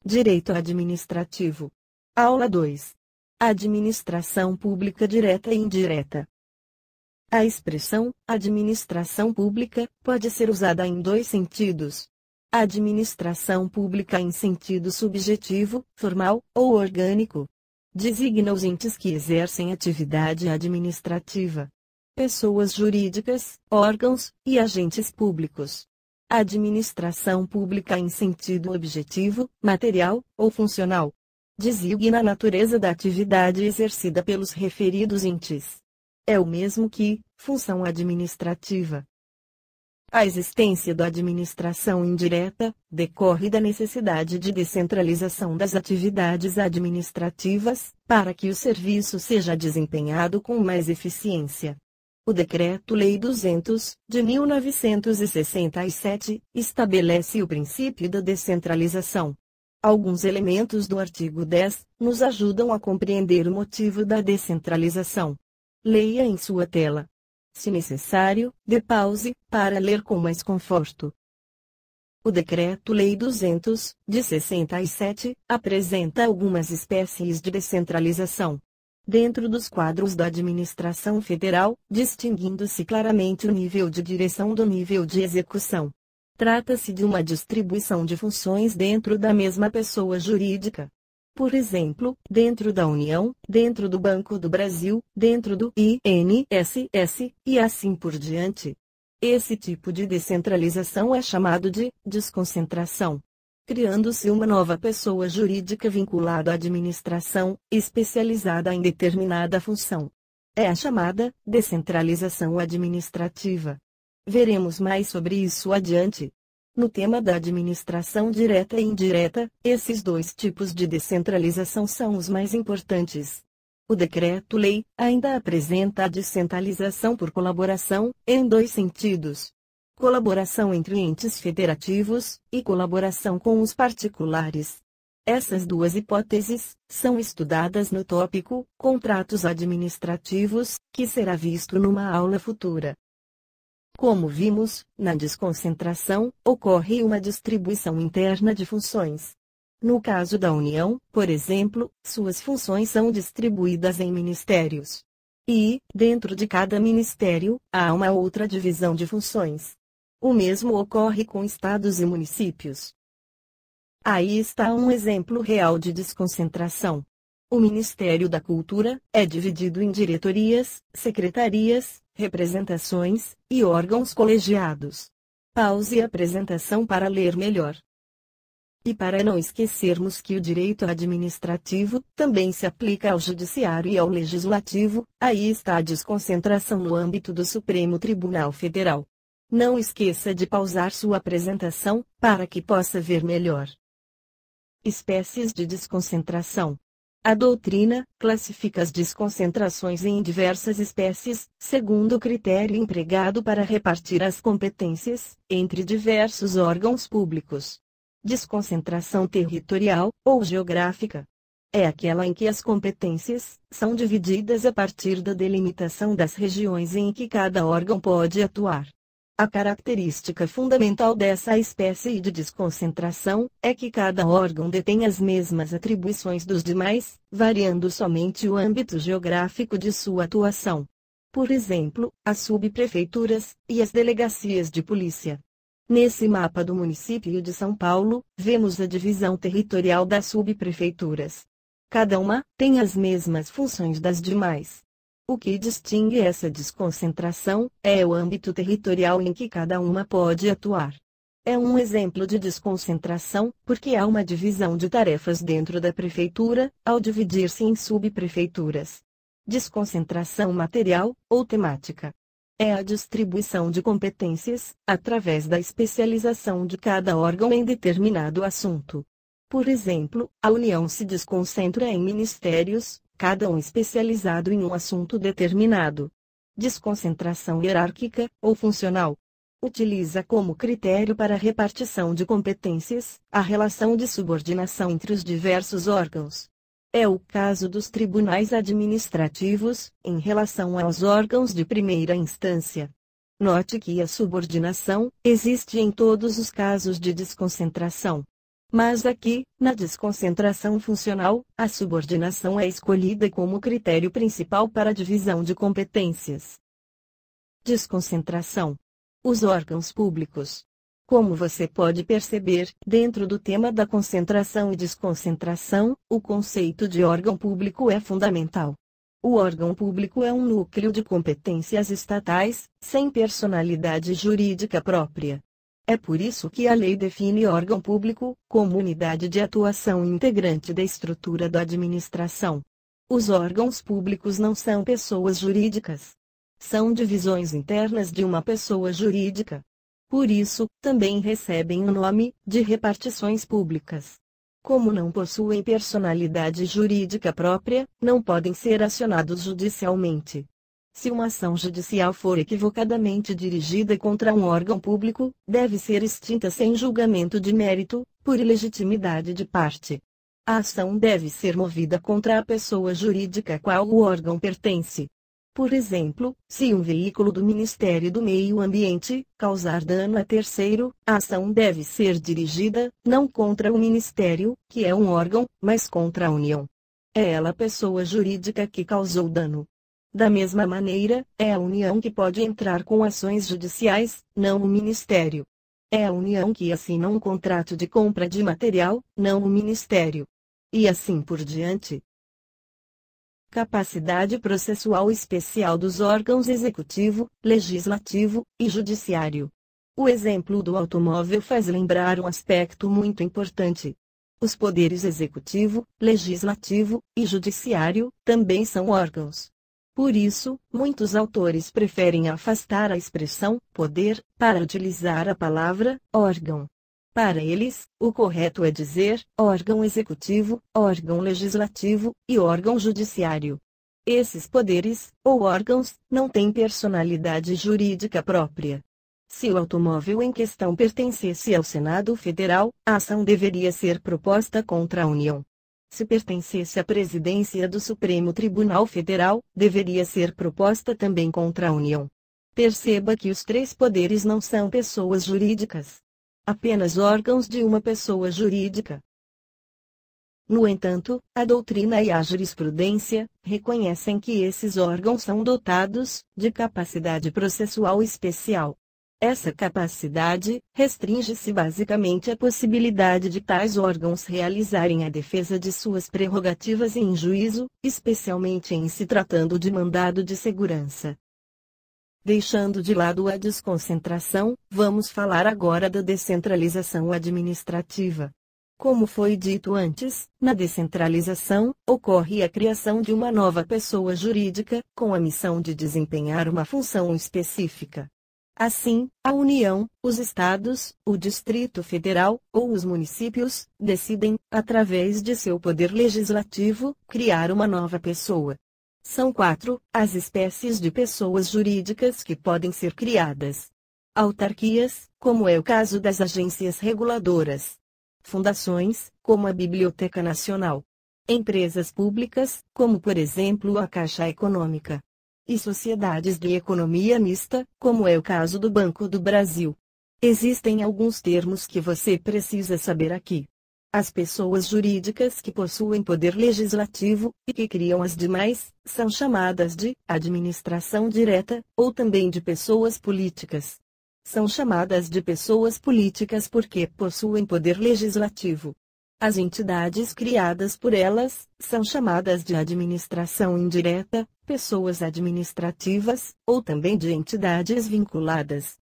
Direito Administrativo. Aula 2. Administração Pública Direta e Indireta. A expressão administração pública pode ser usada em dois sentidos. A administração pública em sentido subjetivo, formal ou orgânico designa os entes que exercem atividade administrativa. Pessoas jurídicas, órgãos e agentes públicos. A administração pública em sentido objetivo, material ou funcional designa a natureza da atividade exercida pelos referidos entes. É o mesmo que função administrativa. A existência da administração indireta decorre da necessidade de descentralização das atividades administrativas, para que o serviço seja desempenhado com mais eficiência. O Decreto-Lei 200, de 1967, estabelece o princípio da descentralização. Alguns elementos do artigo 10 nos ajudam a compreender o motivo da descentralização. Leia em sua tela. Se necessário, dê pause, para ler com mais conforto. O Decreto-Lei 200, de 67, apresenta algumas espécies de descentralização dentro dos quadros da administração federal, distinguindo-se claramente o nível de direção do nível de execução. Trata-se de uma distribuição de funções dentro da mesma pessoa jurídica. Por exemplo, dentro da União, dentro do Banco do Brasil, dentro do INSS, e assim por diante. Esse tipo de descentralização é chamado de desconcentração, criando-se uma nova pessoa jurídica vinculada à administração, especializada em determinada função. É a chamada descentralização administrativa. Veremos mais sobre isso adiante. No tema da administração direta e indireta, esses dois tipos de descentralização são os mais importantes. O Decreto-Lei ainda apresenta a descentralização por colaboração, em dois sentidos: colaboração entre entes federativos, e colaboração com os particulares. Essas duas hipóteses são estudadas no tópico Contratos Administrativos, que será visto numa aula futura. Como vimos, na desconcentração, ocorre uma distribuição interna de funções. No caso da União, por exemplo, suas funções são distribuídas em ministérios. E, dentro de cada ministério, há uma outra divisão de funções. O mesmo ocorre com estados e municípios. Aí está um exemplo real de desconcentração. O Ministério da Cultura é dividido em diretorias, secretarias, representações e órgãos colegiados. Pause a apresentação para ler melhor. E para não esquecermos que o direito administrativo também se aplica ao judiciário e ao legislativo, aí está a desconcentração no âmbito do Supremo Tribunal Federal. Não esqueça de pausar sua apresentação, para que possa ver melhor. Espécies de desconcentração. A doutrina classifica as desconcentrações em diversas espécies, segundo o critério empregado para repartir as competências entre diversos órgãos públicos. Desconcentração territorial, ou geográfica, é aquela em que as competências são divididas a partir da delimitação das regiões em que cada órgão pode atuar. A característica fundamental dessa espécie de desconcentração é que cada órgão detém as mesmas atribuições dos demais, variando somente o âmbito geográfico de sua atuação. Por exemplo, as subprefeituras e as delegacias de polícia. Nesse mapa do município de São Paulo, vemos a divisão territorial das subprefeituras. Cada uma tem as mesmas funções das demais. O que distingue essa desconcentração é o âmbito territorial em que cada uma pode atuar. É um exemplo de desconcentração, porque há uma divisão de tarefas dentro da prefeitura, ao dividir-se em subprefeituras. Desconcentração material, ou temática, é a distribuição de competências, através da especialização de cada órgão em determinado assunto. Por exemplo, a União se desconcentra em ministérios, cada um especializado em um assunto determinado. Desconcentração hierárquica, ou funcional, utiliza como critério para a repartição de competências a relação de subordinação entre os diversos órgãos. É o caso dos tribunais administrativos, em relação aos órgãos de primeira instância. Note que a subordinação existe em todos os casos de desconcentração. Mas aqui, na desconcentração funcional, a subordinação é escolhida como critério principal para a divisão de competências. Desconcentração. Os órgãos públicos. Como você pode perceber, dentro do tema da concentração e desconcentração, o conceito de órgão público é fundamental. O órgão público é um núcleo de competências estatais, sem personalidade jurídica própria. É por isso que a lei define órgão público como unidade de atuação integrante da estrutura da administração. Os órgãos públicos não são pessoas jurídicas. São divisões internas de uma pessoa jurídica. Por isso, também recebem o nome de repartições públicas. Como não possuem personalidade jurídica própria, não podem ser acionados judicialmente. Se uma ação judicial for equivocadamente dirigida contra um órgão público, deve ser extinta sem julgamento de mérito, por ilegitimidade de parte. A ação deve ser movida contra a pessoa jurídica a qual o órgão pertence. Por exemplo, se um veículo do Ministério do Meio Ambiente causar dano a terceiro, a ação deve ser dirigida, não contra o Ministério, que é um órgão, mas contra a União. É ela a pessoa jurídica que causou dano. Da mesma maneira, é a União que pode entrar com ações judiciais, não o Ministério. É a União que assina um contrato de compra de material, não o Ministério. E assim por diante. Capacidade processual especial dos órgãos executivo, legislativo e judiciário. O exemplo do automóvel faz lembrar um aspecto muito importante. Os poderes executivo, legislativo e judiciário também são órgãos. Por isso, muitos autores preferem afastar a expressão poder para utilizar a palavra órgão. Para eles, o correto é dizer órgão executivo, órgão legislativo e órgão judiciário. Esses poderes, ou órgãos, não têm personalidade jurídica própria. Se o automóvel em questão pertencesse ao Senado Federal, a ação deveria ser proposta contra a União. Se pertencesse à presidência do Supremo Tribunal Federal, deveria ser proposta também contra a União. Perceba que os três poderes não são pessoas jurídicas. Apenas órgãos de uma pessoa jurídica. No entanto, a doutrina e a jurisprudência reconhecem que esses órgãos são dotados de capacidade processual especial. Essa capacidade restringe-se basicamente à possibilidade de tais órgãos realizarem a defesa de suas prerrogativas em juízo, especialmente em se tratando de mandado de segurança. Deixando de lado a desconcentração, vamos falar agora da descentralização administrativa. Como foi dito antes, na descentralização, ocorre a criação de uma nova pessoa jurídica, com a missão de desempenhar uma função específica. Assim, a União, os Estados, o Distrito Federal, ou os municípios, decidem, através de seu poder legislativo, criar uma nova pessoa. São 4 as espécies de pessoas jurídicas que podem ser criadas. Autarquias, como é o caso das agências reguladoras. Fundações, como a Biblioteca Nacional. Empresas públicas, como por exemplo a Caixa Econômica. E sociedades de economia mista, como é o caso do Banco do Brasil. Existem alguns termos que você precisa saber aqui. As pessoas jurídicas que possuem poder legislativo, e que criam as demais, são chamadas de administração direta, ou também de pessoas políticas. São chamadas de pessoas políticas porque possuem poder legislativo. As entidades criadas por elas são chamadas de administração indireta, pessoas administrativas, ou também de entidades vinculadas.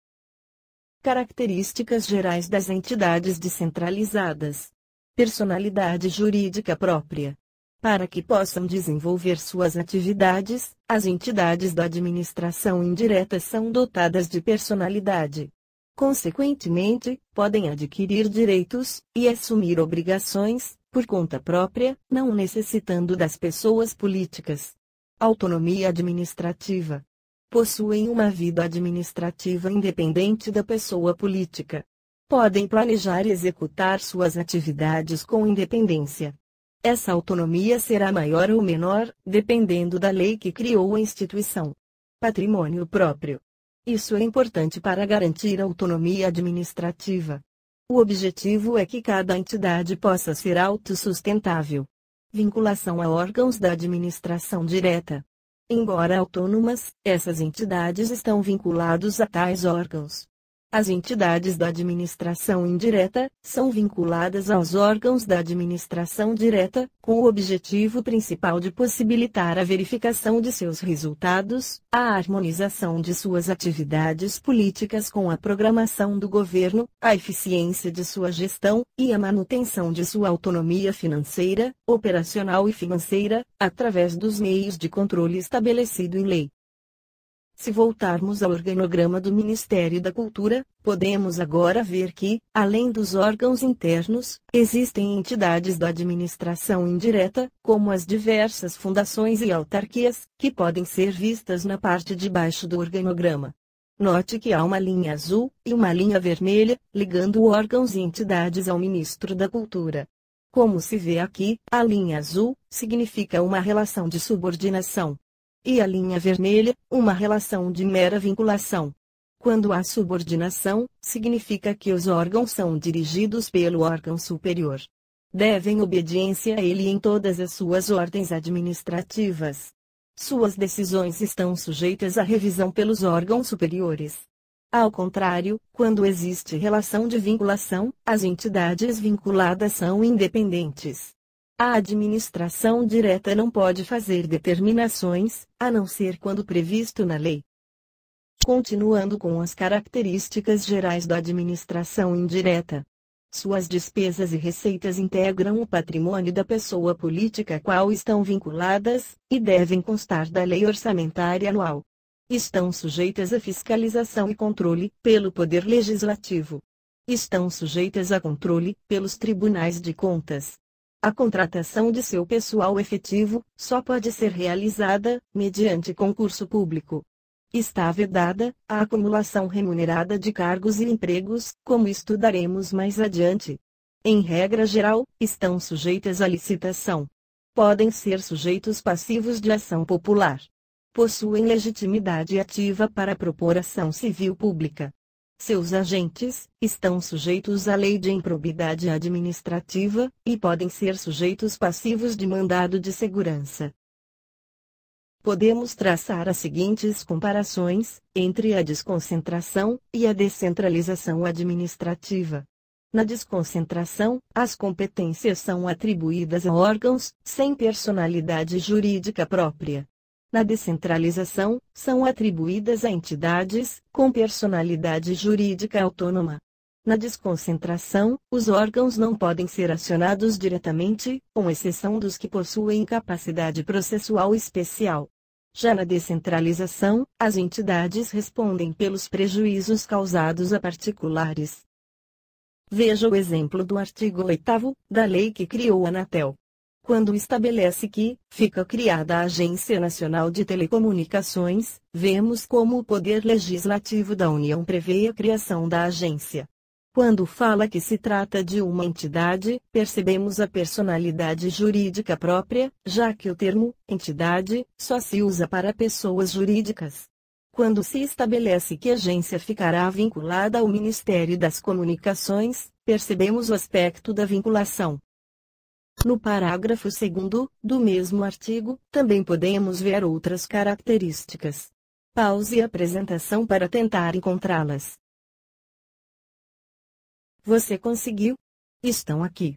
Características gerais das entidades descentralizadas. Personalidade jurídica própria. Para que possam desenvolver suas atividades, as entidades da administração indireta são dotadas de personalidade. Consequentemente, podem adquirir direitos e assumir obrigações, por conta própria, não necessitando das pessoas políticas. Autonomia administrativa. Possuem uma vida administrativa independente da pessoa política. Podem planejar e executar suas atividades com independência. Essa autonomia será maior ou menor, dependendo da lei que criou a instituição. Patrimônio próprio. Isso é importante para garantir a autonomia administrativa. O objetivo é que cada entidade possa ser autossustentável. Vinculação a órgãos da administração direta. Embora autônomas, essas entidades estão vinculadas a tais órgãos. As entidades da administração indireta são vinculadas aos órgãos da administração direta, com o objetivo principal de possibilitar a verificação de seus resultados, a harmonização de suas atividades políticas com a programação do governo, a eficiência de sua gestão, e a manutenção de sua autonomia financeira, operacional e financeira, através dos meios de controle estabelecido em lei. Se voltarmos ao organograma do Ministério da Cultura, podemos agora ver que, além dos órgãos internos, existem entidades da administração indireta, como as diversas fundações e autarquias, que podem ser vistas na parte de baixo do organograma. Note que há uma linha azul e uma linha vermelha, ligando órgãos e entidades ao Ministro da Cultura. Como se vê aqui, a linha azul significa uma relação de subordinação. E a linha vermelha, uma relação de mera vinculação. Quando há subordinação, significa que os órgãos são dirigidos pelo órgão superior. Devem obediência a ele em todas as suas ordens administrativas. Suas decisões estão sujeitas à revisão pelos órgãos superiores. Ao contrário, quando existe relação de vinculação, as entidades vinculadas são independentes. A administração direta não pode fazer determinações, a não ser quando previsto na lei. Continuando com as características gerais da administração indireta. Suas despesas e receitas integram o patrimônio da pessoa política a qual estão vinculadas, e devem constar da lei orçamentária anual. Estão sujeitas a fiscalização e controle pelo Poder Legislativo. Estão sujeitas a controle pelos tribunais de contas. A contratação de seu pessoal efetivo só pode ser realizada mediante concurso público. Está vedada a acumulação remunerada de cargos e empregos, como estudaremos mais adiante. Em regra geral, estão sujeitas à licitação. Podem ser sujeitos passivos de ação popular. Possuem legitimidade ativa para propor ação civil pública. Seus agentes estão sujeitos à lei de improbidade administrativa, e podem ser sujeitos passivos de mandado de segurança. Podemos traçar as seguintes comparações entre a desconcentração e a descentralização administrativa. Na desconcentração, as competências são atribuídas a órgãos sem personalidade jurídica própria. Na descentralização, são atribuídas a entidades com personalidade jurídica autônoma. Na desconcentração, os órgãos não podem ser acionados diretamente, com exceção dos que possuem capacidade processual especial. Já na descentralização, as entidades respondem pelos prejuízos causados a particulares. Veja o exemplo do artigo 8º da lei que criou a Anatel. Quando estabelece que fica criada a Agência Nacional de Telecomunicações, vemos como o Poder Legislativo da União prevê a criação da agência. Quando fala que se trata de uma entidade, percebemos a personalidade jurídica própria, já que o termo entidade só se usa para pessoas jurídicas. Quando se estabelece que a agência ficará vinculada ao Ministério das Comunicações, percebemos o aspecto da vinculação. No parágrafo 2º, do mesmo artigo, também podemos ver outras características. Pause a apresentação para tentar encontrá-las. Você conseguiu? Estão aqui.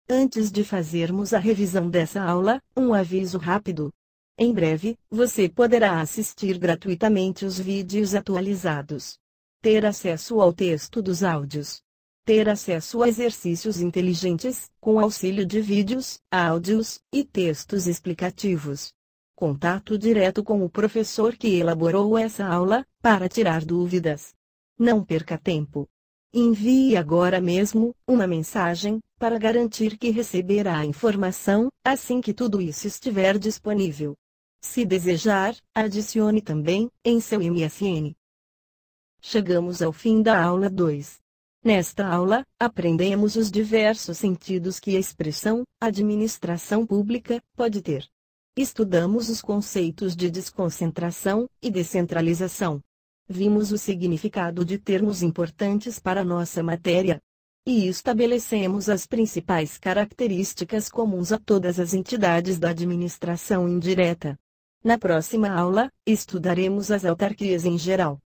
Antes de fazermos a revisão dessa aula, um aviso rápido. Em breve, você poderá assistir gratuitamente os vídeos atualizados. Ter acesso ao texto dos áudios. Ter acesso a exercícios inteligentes, com auxílio de vídeos, áudios e textos explicativos. Contato direto com o professor que elaborou essa aula, para tirar dúvidas. Não perca tempo. Envie agora mesmo uma mensagem, para garantir que receberá a informação, assim que tudo isso estiver disponível. Se desejar, adicione também, em seu MSN. Chegamos ao fim da aula 2. Nesta aula, aprendemos os diversos sentidos que a expressão administração pública pode ter. Estudamos os conceitos de desconcentração e descentralização. Vimos o significado de termos importantes para nossa matéria. E estabelecemos as principais características comuns a todas as entidades da administração indireta. Na próxima aula, estudaremos as autarquias em geral.